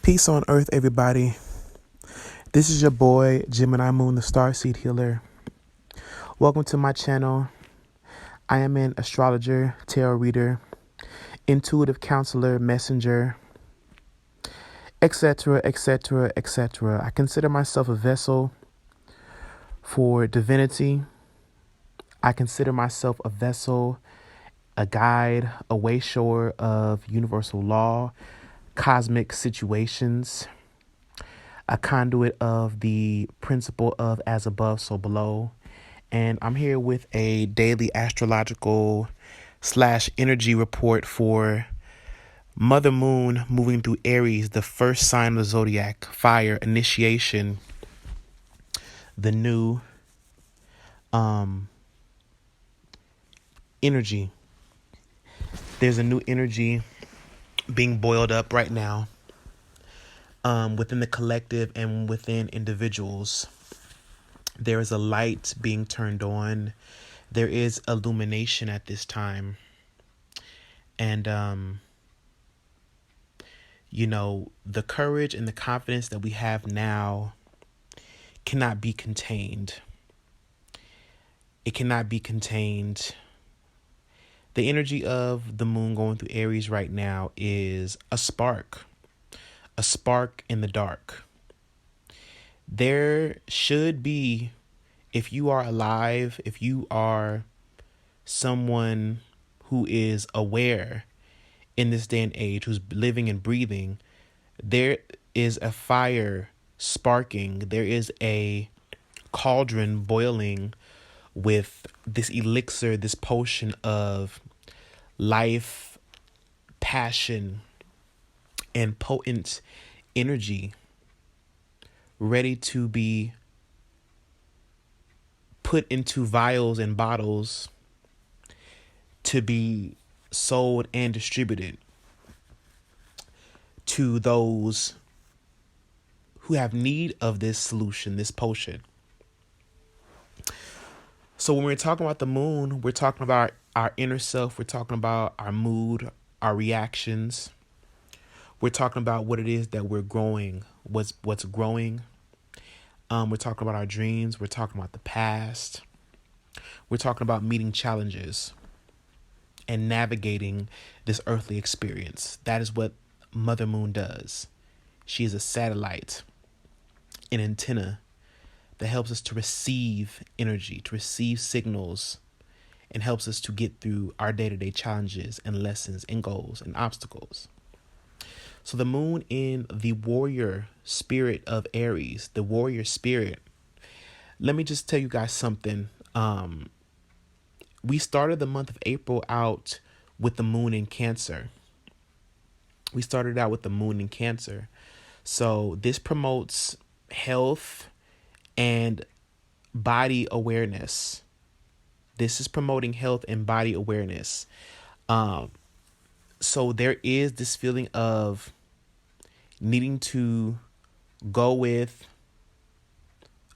Peace on earth, everybody. This is your boy, Gemini Moon, the Starseed Healer. Welcome to my channel. I am an astrologer, tarot reader, intuitive counselor, messenger, etc., etc., etc. I consider myself a vessel for divinity. I consider myself a vessel, a guide, a wayshower of universal law, cosmic situations, a conduit of the principle of as above, so below. And I'm here with a daily astrological / energy report for Mother Moon moving through Aries, the first sign of the zodiac, fire, initiation, the new energy. There's a new energy being boiled up right now within the collective and within individuals. There is a light being turned on. There is illumination at this time. And, the courage and the confidence that we have now cannot be contained. It cannot be contained. The energy of the moon going through Aries right now is a spark in the dark. There should be, if you are alive, if you are someone who is aware in this day and age, who's living and breathing, there is a fire sparking. There is a cauldron boiling with this elixir, this potion of life, passion, and potent energy ready to be put into vials and bottles to be sold and distributed to those who have need of this solution, this potion. So when we're talking about the moon, we're talking about our inner self. We're talking about our mood, our reactions. We're talking about what it is that we're growing, what's growing. We're talking about our dreams. We're talking about the past. We're talking about meeting challenges and navigating this earthly experience. That is what Mother Moon does. She is a satellite, an antenna that helps us to receive energy, to receive signals, and helps us to get through our day-to-day challenges and lessons and goals and obstacles. So the moon in the warrior spirit of Aries, the warrior spirit, let me just tell you guys something. We started the month of April out with the moon in Cancer. So this promotes health and body awareness. This is promoting health and body awareness. So there is this feeling of needing to go with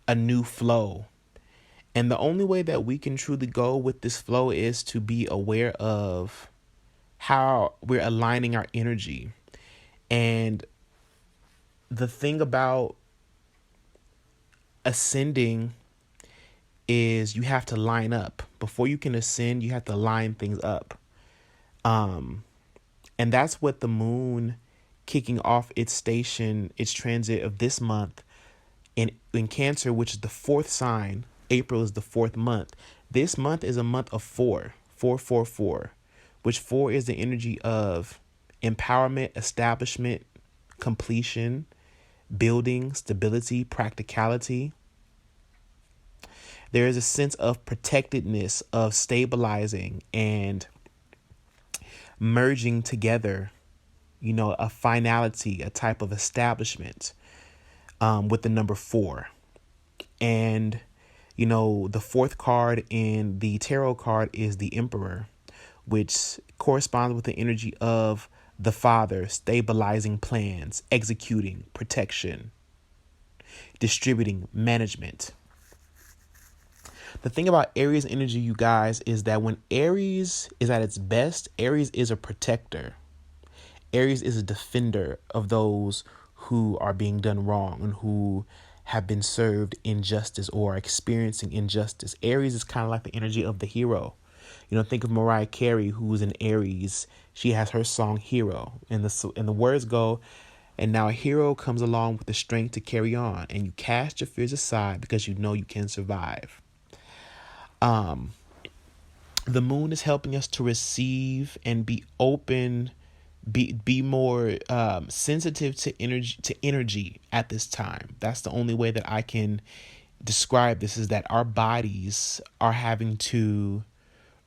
a new flow. And the only way that we can truly go with this flow is to be aware of how we're aligning our energy. And the thing about ascending is you have to line up. Before you can ascend, you have to line things up. And that's what the moon kicking off its station, its transit of this month in Cancer, which is the fourth sign. April is the fourth month. This month is a month of 4, which 4 is the energy of empowerment, establishment, completion, building, stability, practicality. There is a sense of protectedness, of stabilizing and merging together, a finality, a type of establishment with the number 4. And, the fourth card in the tarot card is the Emperor, which corresponds with the energy of the Father, stabilizing plans, executing, protection, distributing, management. The thing about Aries energy, you guys, is that when Aries is at its best, Aries is a protector. Aries is a defender of those who are being done wrong and who have been served injustice or are experiencing injustice. Aries is kind of like the energy of the hero. Think of Mariah Carey, who's an Aries. She has her song "Hero," and the words go, "And now a hero comes along with the strength to carry on, and you cast your fears aside because you know you can survive." The moon is helping us to receive and be open, be more sensitive to energy at this time. That's the only way that I can describe this, is that our bodies are having to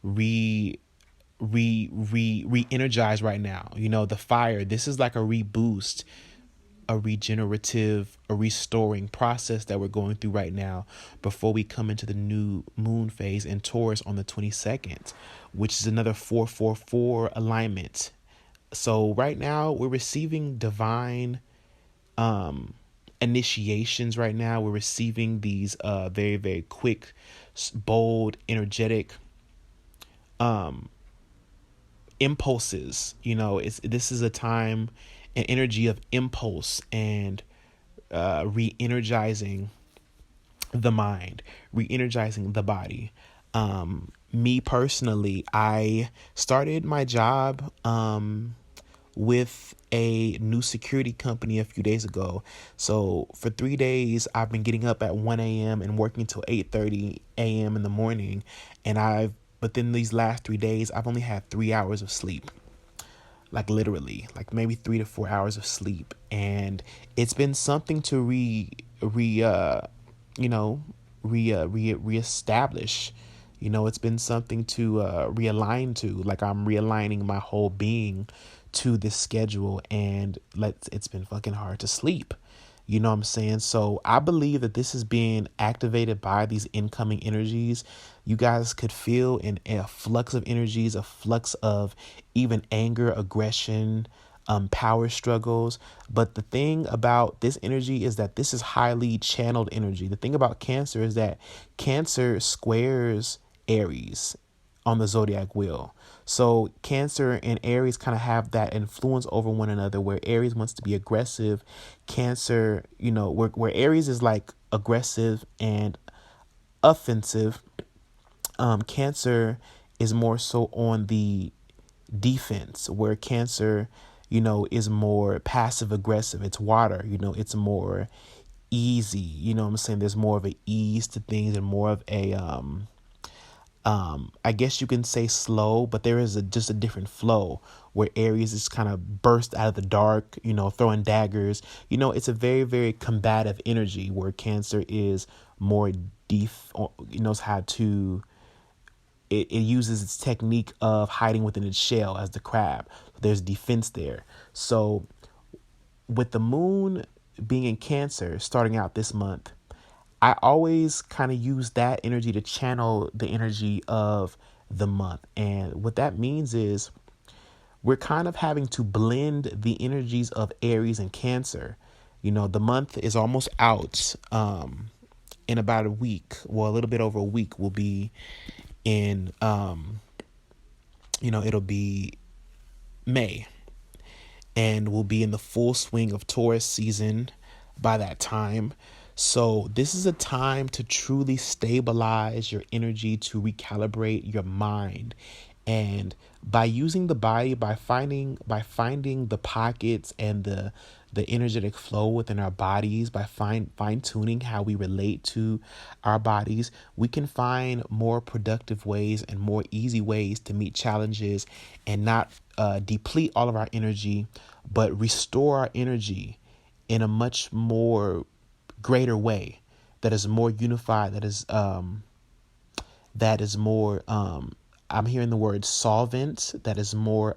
re-energize right now. The fire, this is like a reboost, a regenerative, a restoring process that we're going through right now before we come into the new moon phase in Taurus on the 22nd, which is another 444 alignment. So right now we're receiving divine initiations right now. We're receiving these very, very quick, bold, energetic impulses. This is a time and energy of impulse and re-energizing the mind, re-energizing the body. Me personally, I started my job with a new security company a few days ago. So for 3 days, I've been getting up at 1 a.m. and working till 8:30 a.m. in the morning. And within these last 3 days, I've only had 3 hours of sleep. Like literally, like maybe 3 to 4 hours of sleep. And it's been something to reestablish. It's been something to realign to. Like I'm realigning my whole being to this schedule, and it's been fucking hard to sleep. You know what I'm saying? So I believe that this is being activated by these incoming energies. You guys could feel in a flux of energies, a flux of even anger, aggression, power struggles. But the thing about this energy is that this is highly channeled energy. The thing about Cancer is that Cancer squares Aries on the zodiac wheel. So Cancer and Aries kind of have that influence over one another, where Aries wants to be aggressive. Cancer, where Aries is like aggressive and offensive. Cancer is more so on the defense, where Cancer, is more passive aggressive. It's water, it's more easy. You know what I'm saying? There's more of an ease to things and more of a I guess you can say slow, but there is just a different flow, where Aries is kind of burst out of the dark, throwing daggers. It's a very, very combative energy, where Cancer is more knows how to, it uses its technique of hiding within its shell as the crab. There's defense there. So with the moon being in Cancer starting out this month, I always kind of use that energy to channel the energy of the month. And what that means is we're kind of having to blend the energies of Aries and Cancer. The month is almost out. In about a week, well, a little bit over a week, will be in, it'll be May. And we'll be in the full swing of Taurus season by that time. So this is a time to truly stabilize your energy, to recalibrate your mind. And by using the body, by finding the pockets and the energetic flow within our bodies, by fine tuning how we relate to our bodies, we can find more productive ways and more easy ways to meet challenges and not deplete all of our energy, but restore our energy in a much more greater way, that is more unified, that is more I'm hearing the word solvent, that is more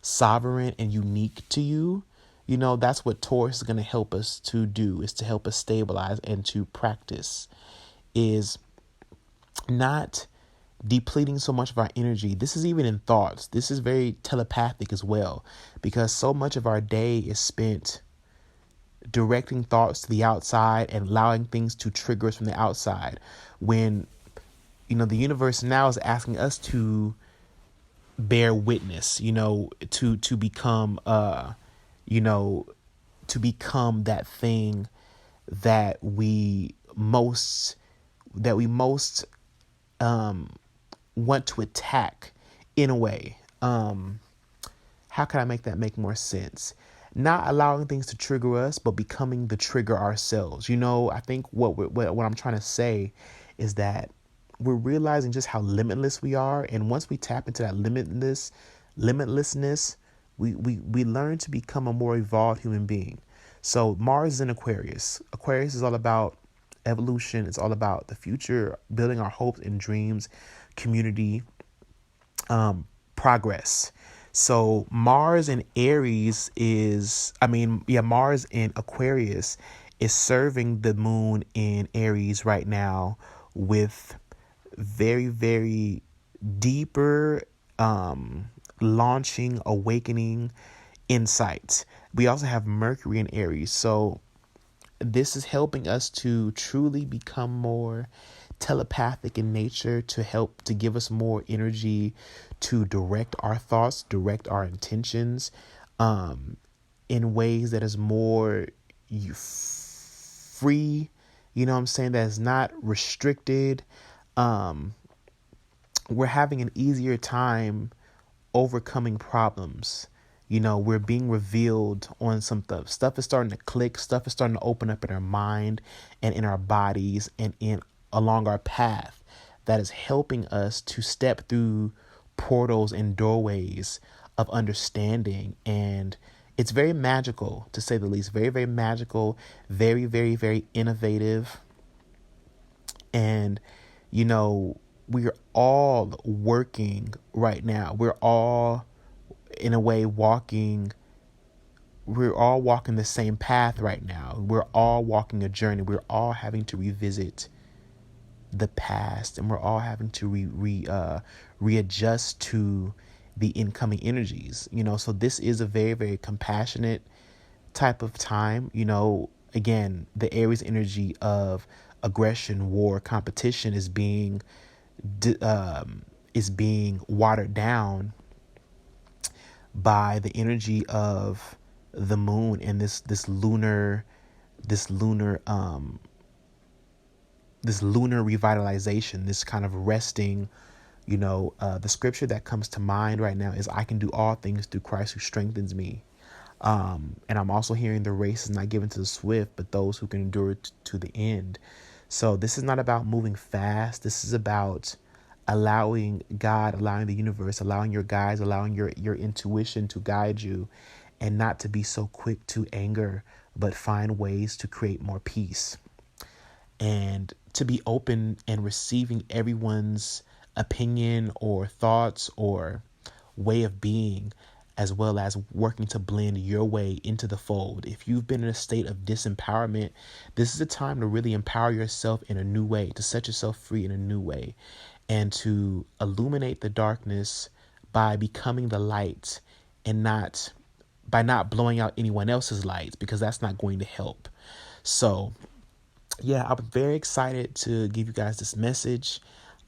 sovereign and unique to you. That's what Taurus is going to help us to do, is to help us stabilize and to practice, is not depleting so much of our energy. This is even in thoughts. This is very telepathic as well, because so much of our day is spent directing thoughts to the outside and allowing things to trigger us from the outside, when the universe now is asking us to bear witness, to become to to become that thing that we most want to attack in a way. How can I make that make more sense? Not allowing things to trigger us, but becoming the trigger ourselves. I think what I'm trying to say is that we're realizing just how limitless we are, and once we tap into that limitlessness, we learn to become a more evolved human being. So Mars is in Aquarius. Aquarius is all about evolution. It's all about the future, building our hopes and dreams, community, progress. So Mars in Aries Mars in Aquarius is serving the moon in Aries right now with very, very deeper, launching, awakening insights. We also have Mercury in Aries. So this is helping us to truly become more telepathic in nature, to help to give us more energy to direct our thoughts, direct our intentions, in ways that is more free, what I'm saying, that is not restricted. We're having an easier time overcoming problems. We're being revealed on some stuff. Stuff is starting to click. Stuff is starting to open up in our mind and in our bodies and in along our path that is helping us to step through portals and doorways of understanding. And it's very magical, to say the least. Very, very magical. Very, very, very innovative. And, we're all working right now. We're all, in a way, we're all walking the same path right now. We're all walking a journey. We're all having to revisit the past, and we're all having to readjust to the incoming energies. So this is a very, very compassionate type of time. Again, the Aries energy of aggression, war, competition is being watered down by the energy of the moon and this lunar revitalization, this kind of resting. The scripture that comes to mind right now is, I can do all things through Christ who strengthens me. And I'm also hearing, the race is not given to the swift, but those who can endure it to the end. So this is not about moving fast. This is about allowing God, allowing the universe, allowing your guides, allowing your intuition to guide you, and not to be so quick to anger, but find ways to create more peace, and to be open and receiving everyone's opinion or thoughts or way of being, as well as working to blend your way into the fold. If you've been in a state of disempowerment, this is a time to really empower yourself in a new way, to set yourself free in a new way, and to illuminate the darkness by becoming the light, and not blowing out anyone else's lights, because that's not going to help. So yeah, I'm very excited to give you guys this message.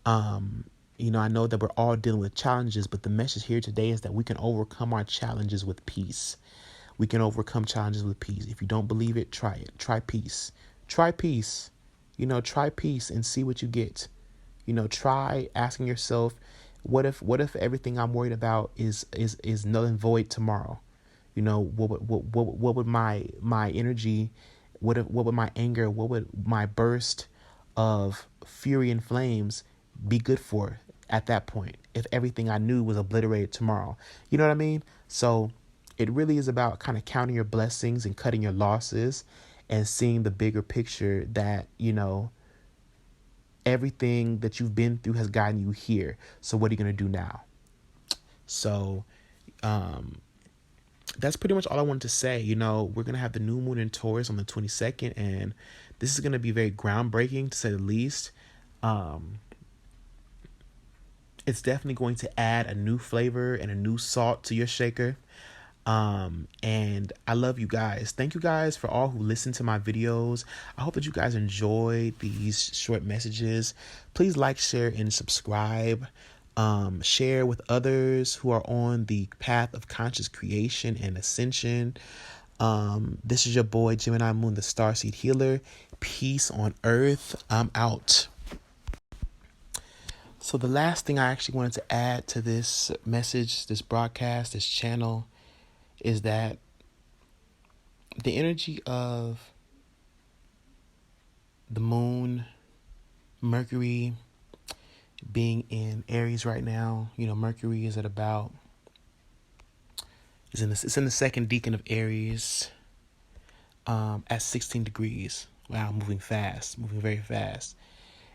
I know that we're all dealing with challenges, but the message here today is that we can overcome our challenges with peace. We can overcome challenges with peace. If you don't believe it, try it. Try peace. Try peace. Try peace and see what you get. Try asking yourself, what if everything I'm worried about is null and void tomorrow? What would my energy, what would my anger, what would my burst of fury and flames be good for at that point, if everything I knew was obliterated tomorrow? You know what I mean? So it really is about kind of counting your blessings and cutting your losses, and seeing the bigger picture that, everything that you've been through has gotten you here. So what are you going to do now? So, that's pretty much all I wanted to say. We're going to have the new moon in Taurus on the 22nd, and this is going to be very groundbreaking, to say the least. It's definitely going to add a new flavor and a new salt to your shaker. And I love you guys. Thank you guys for all who listen to my videos. I hope that you guys enjoy these short messages. Please like, share, and subscribe. Share with others who are on the path of conscious creation and ascension. This is your boy Gemini Moon, the Starseed Healer. Peace on earth. I'm out. So the last thing I actually wanted to add to this message, this broadcast, this channel, is that the energy of the moon, Mercury being in Aries right now. Mercury is it's in the second decan of Aries, at 16 degrees. Wow, moving fast, moving very fast.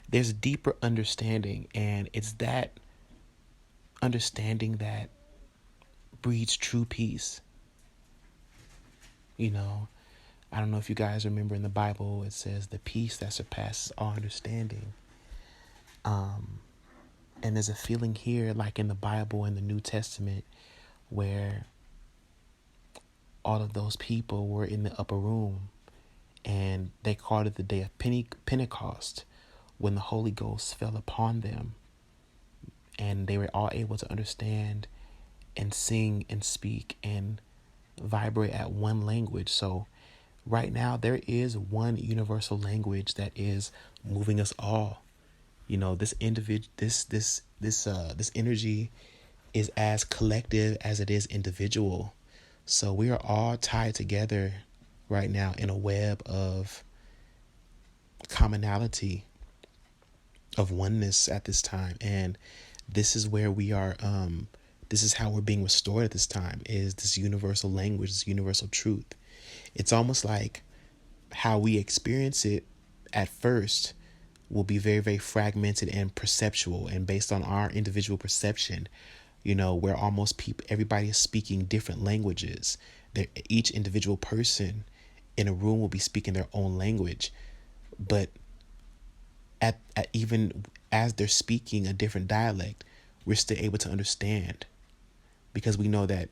There's a deeper understanding, and it's that understanding that breeds true peace. I don't know if you guys remember in the Bible, it says the peace that surpasses all understanding. And there's a feeling here, like in the Bible in the New Testament, where all of those people were in the upper room, and they called it the day of Pentecost, when the Holy Ghost fell upon them, and they were all able to understand and sing and speak and vibrate at one language. So right now there is one universal language that is moving us all. This individual, this energy is as collective as it is individual. So we are all tied together right now in a web of commonality, of oneness at this time. And this is where we are, this is how we're being restored at this time, is this universal language, this universal truth. It's almost like how we experience it at first will be very, very fragmented and perceptual, and based on our individual perception, where almost everybody is speaking different languages. Each individual person in a room will be speaking their own language, but at even as they're speaking a different dialect, we're still able to understand, because we know that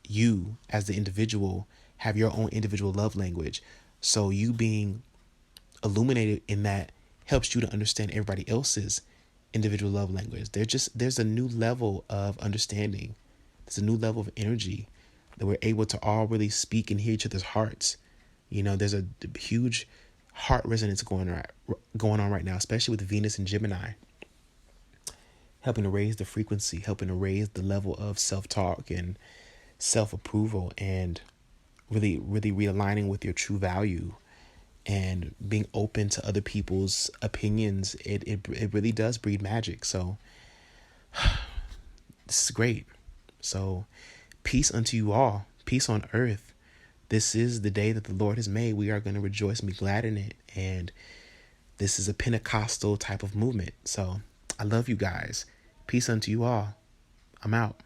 you as the individual have your own individual love language. So you being illuminated in that helps you to understand everybody else's individual love language. There's a new level of understanding. There's a new level of energy that we're able to all really speak and hear each other's hearts. There's a huge heart resonance going on right now, especially with Venus and Gemini, helping to raise the frequency, helping to raise the level of self-talk and self-approval, and really, really realigning with your true value and being open to other people's opinions. It really does breed magic. So this is great. So peace unto you all. Peace on earth. This is the day that the Lord has made. We are going to rejoice and be glad in it. And this is a Pentecostal type of movement. So I love you guys. Peace unto you all. I'm out.